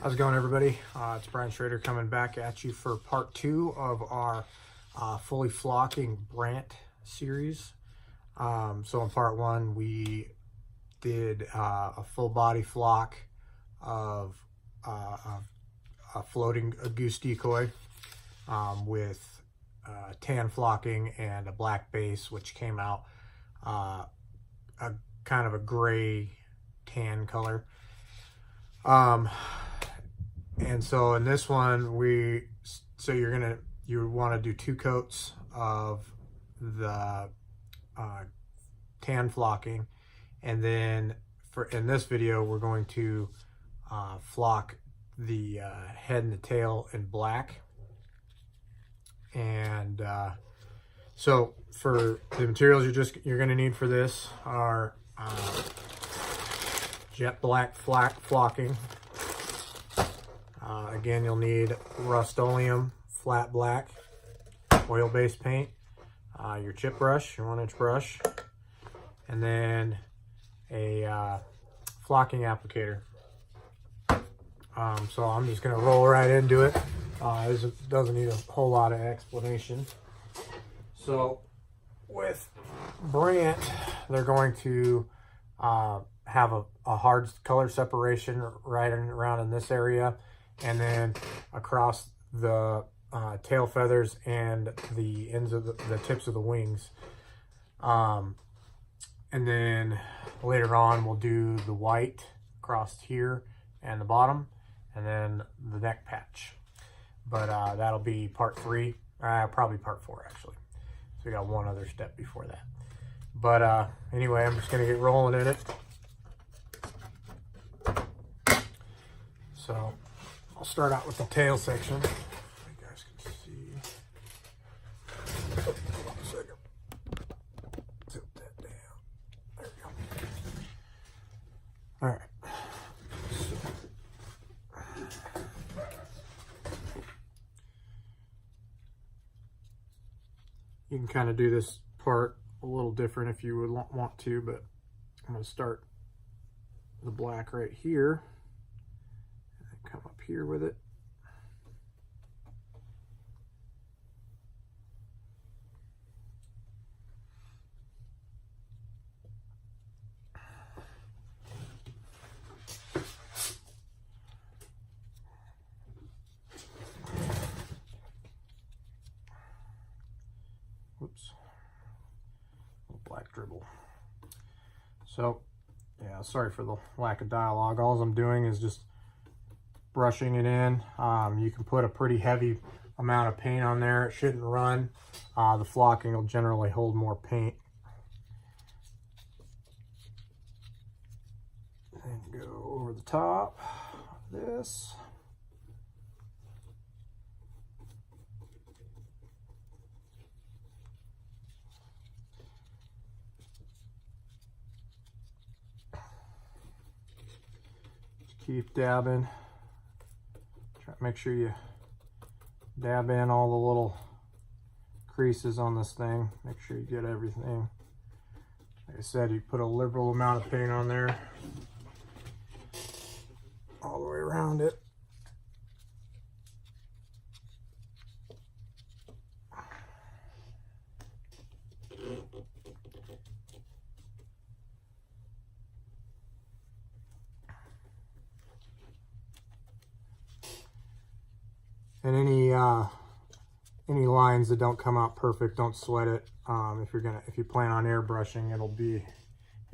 How's it going, everybody? It's Brian Schrader coming back at you for part 2 of our fully flocking brant series. So in part 1, we did a full body flock of a floating goose decoy with tan flocking and a black base, which came out a kind of a gray tan color. And so in this one, you want to do 2 coats of the tan flocking, and then in this video we're going to flock the head and the tail in black. And so for the materials you're going to need for this are jet black flocking. Again, you'll need Rust-Oleum flat black, oil-based paint, your chip brush, your 1-inch brush, and then a flocking applicator. So I'm just going to roll right into it. This doesn't need a whole lot of explanation. So with brant, they're going to have a hard color separation right around in this area, and then across the tail feathers and the ends of the tips of the wings. And then later on we'll do the white across here and the bottom, and then the neck patch. But that'll be part 3, probably part 4 actually. So we got one other step before that. But anyway, I'm just gonna get rolling in it. So I'll start out with the tail section. You guys can see. Hold on a second. Tilt that down. There we go. All right. You can kind of do this part a little different if you would want to, but I'm going to start the black right here. Come up here with it. Whoops. Black dribble. So, yeah, sorry for the lack of dialogue. All I'm doing is just brushing it in. You can put a pretty heavy amount of paint on there. It shouldn't run. The flocking will generally hold more paint. And go over the top of this. Just keep dabbing. Make sure you dab in all the little creases on this thing. Make sure you get everything. Like I said, you put a liberal amount of paint on there all the way around it. And any lines that don't come out perfect, don't sweat it. If you plan on airbrushing, you'll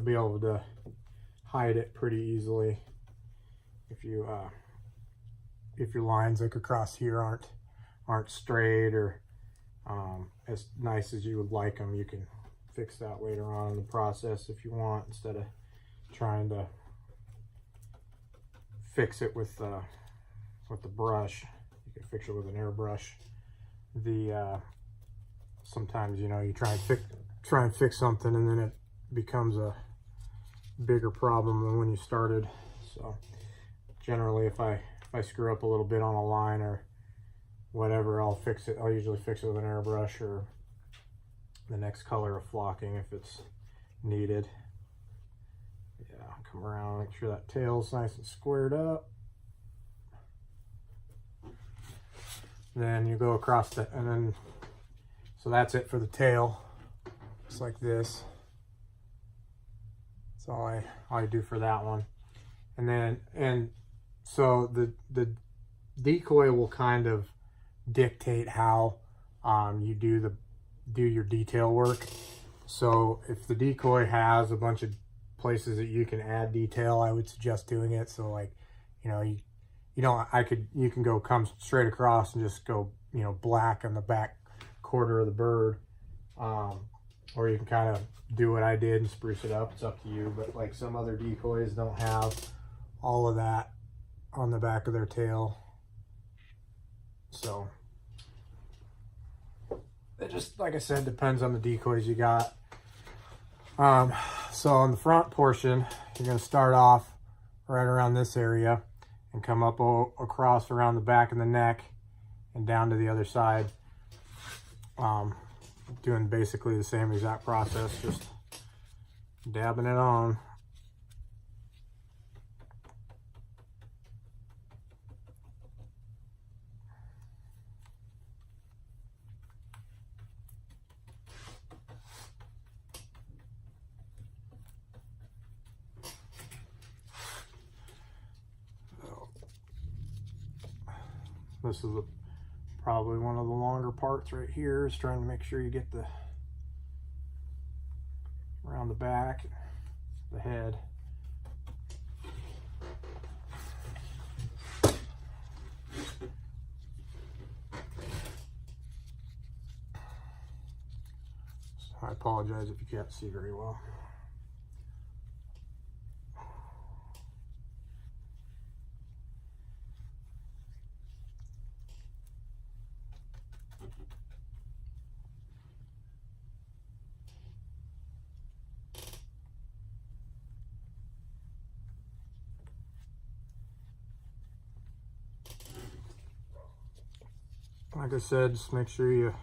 be able to hide it pretty easily. If your lines like across here aren't straight or as nice as you would like them, you can fix that later on in the process if you want, instead of trying to fix it with the brush. You can fix it with an airbrush. Sometimes, you try and fix something and then it becomes a bigger problem than when you started. So generally, if I screw up a little bit on a line or whatever, I'll usually fix it with an airbrush or the next color of flocking if it's needed. Yeah, come around, make sure that tail's nice and squared up. Then you go across the, and then, so that's it for the tail. Just like this. That's all I do for that one. And then, and so the decoy will kind of dictate how you do your detail work. So if the decoy has a bunch of places that you can add detail, I would suggest doing it. So like, you know, you can go come straight across and just go, you know, black on the back quarter of the bird. Or you can kind of do what I did and spruce it up. It's up to you. But like some other decoys don't have all of that on the back of their tail. So it just, like I said, depends on the decoys you got. So on the front portion, you're going to start off right around this area and come up across around the back of the neck and down to the other side. Doing basically the same exact process, just dabbing it on. This is probably one of the longer parts right here, is trying to make sure you get the around the back, the head. I apologize if you can't see very well. Like I said, just make sure you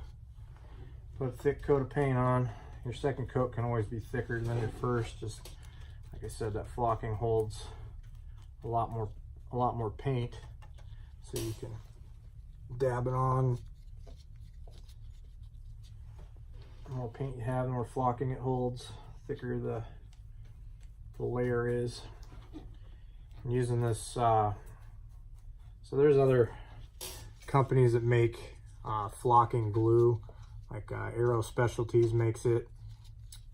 put a thick coat of paint on. Your second coat can always be thicker than your first. Just like I said, that flocking holds a lot more paint, so you can dab it on. The more paint you have, the more flocking it holds. Thicker the layer is. I'm using this. So there's other companies that make flocking glue, like Aero Specialties makes it.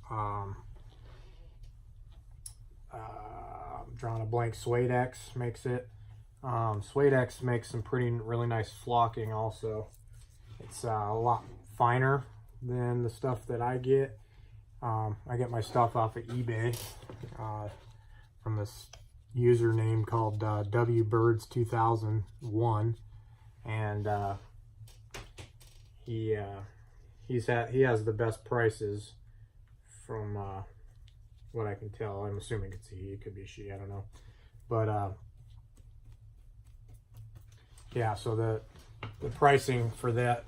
I'm drawing a blank. Suede X makes it. Suede X makes some really nice flocking also. It's a lot finer than the stuff that I get. I get my stuff off of eBay from this username called WBirds2001. And he has the best prices from what I can tell. I'm assuming it's he, it could be she, I don't know. But yeah, so the pricing for that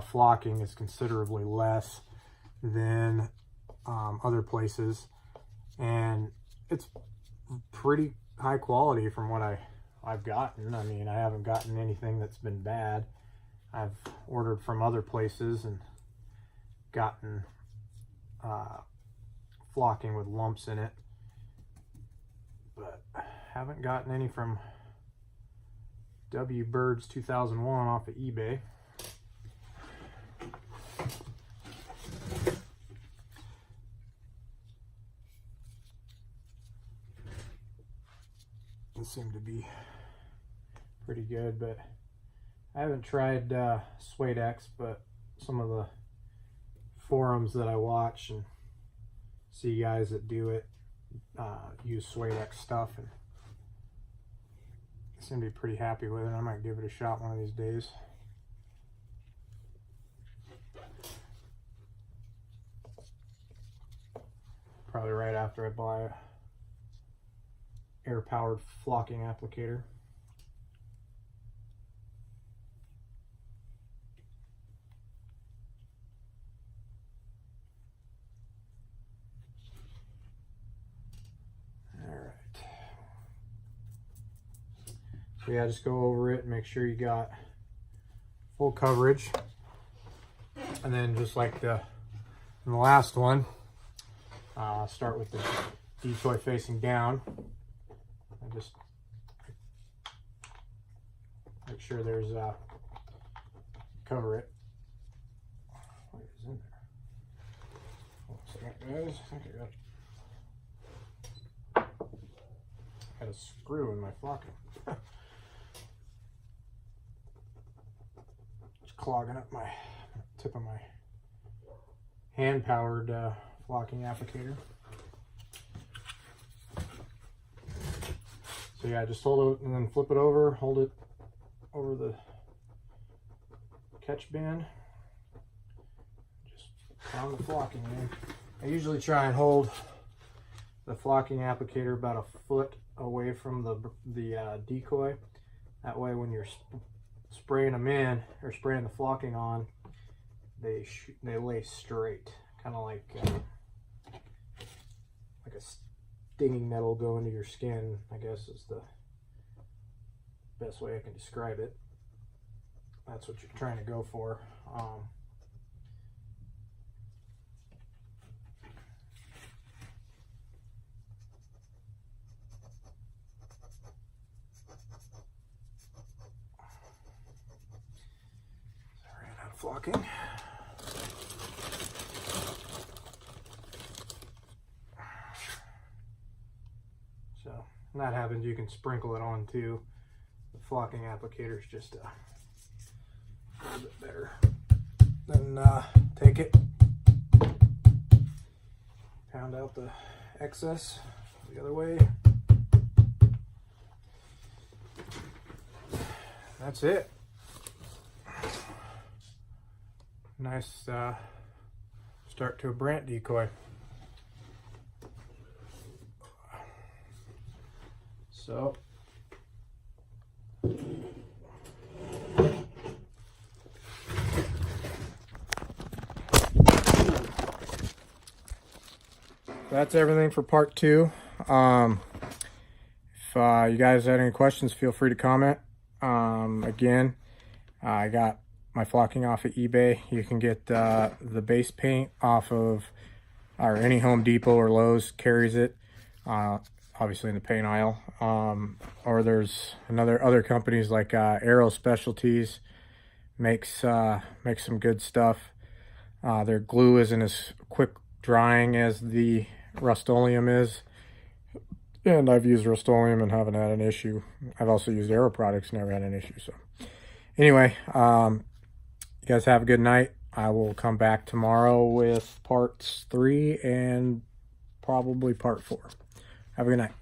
flocking is considerably less than other places, and it's pretty high quality from what I've gotten. I mean, I haven't gotten anything that's been bad. I've ordered from other places and gotten flocking with lumps in it, but haven't gotten any from WBirds2001 off of eBay. They seem to be pretty good, but I haven't tried Suede X, but some of the forums that I watch and see guys that do it use Suede X stuff, and I seem to be pretty happy with it. I might give it a shot one of these days. Probably right after I buy a air-powered flocking applicator. So yeah, just go over it and make sure you got full coverage. And then just like in the last one, start with the decoy facing down. And just make sure there's cover it. What is in there? One second, guys. I think I got a screw in my flocking. Just clogging up my tip of my hand-powered flocking applicator. So yeah, just hold it and then flip it over, hold it over the catch band. Just pound the flocking in. I usually try and hold the flocking applicator about a foot away from the decoy. That way when you're spraying them in or spraying the flocking on, they lay straight, kind of like a stinging nettle go into your skin, I guess is the best way I can describe it. That's what you're trying to go for. I ran out of flocking. So when that happens, you can sprinkle it on too. The flocking applicator is just a little bit better. Then take it, pound out the excess the other way. That's it. Nice start to a brant decoy. So that's everything for part 2. If you guys had any questions, feel free to comment. Again, I got my flocking off of eBay. You can get the base paint off of, or any Home Depot or Lowe's carries it, obviously in the paint aisle. Or there's other companies like Aero Specialties makes some good stuff. Their glue isn't as quick drying as the Rust-Oleum is, and I've used Rust-Oleum and haven't had an issue. I've also used Aero products, never had an issue. So anyway, you guys have a good night. I will come back tomorrow with parts 3 and probably part 4. Have a good night.